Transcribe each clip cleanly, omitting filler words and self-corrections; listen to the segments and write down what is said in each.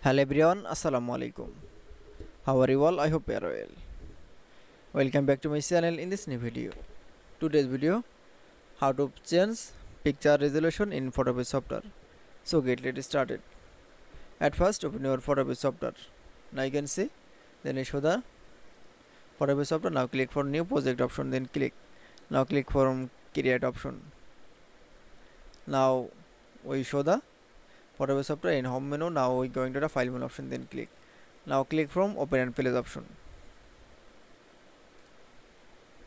Hello everyone, Assalamu alaikum. How are you all? I hope you are well. Welcome back to my channel in this new video. Today's video, how to change picture resolution in Photopea software. So let's started. At first, open your Photopea software. Now you can see, then you show the Photopea software. Now click for new project option, then click. Now click for create option. Now we show the Photopea software in home menu. Now we going to the file menu option, then click. Now click from open and place option.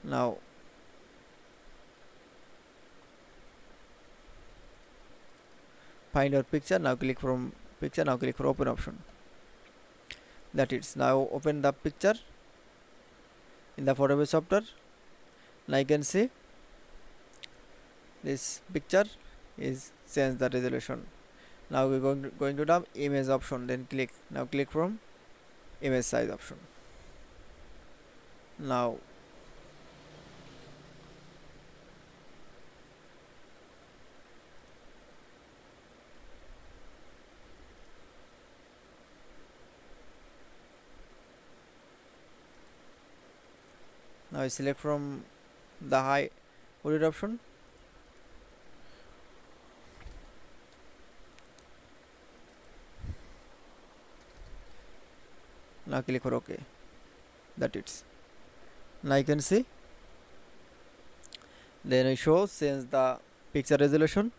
Now find your picture. Now click from picture. Now click for open option. That is, now open the picture in the Photopea software. Now you can see this picture is change the resolution. Now we're going to the image option, then click. Now click from image size option. Now I select from the high hooded option. Now click for OK. That it's. Now you can see. Then I show change the picture resolution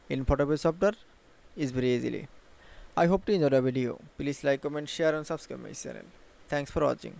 in Photopea software is very easily. I hope to enjoy the video. Please like, comment, share and subscribe my channel. Thanks for watching.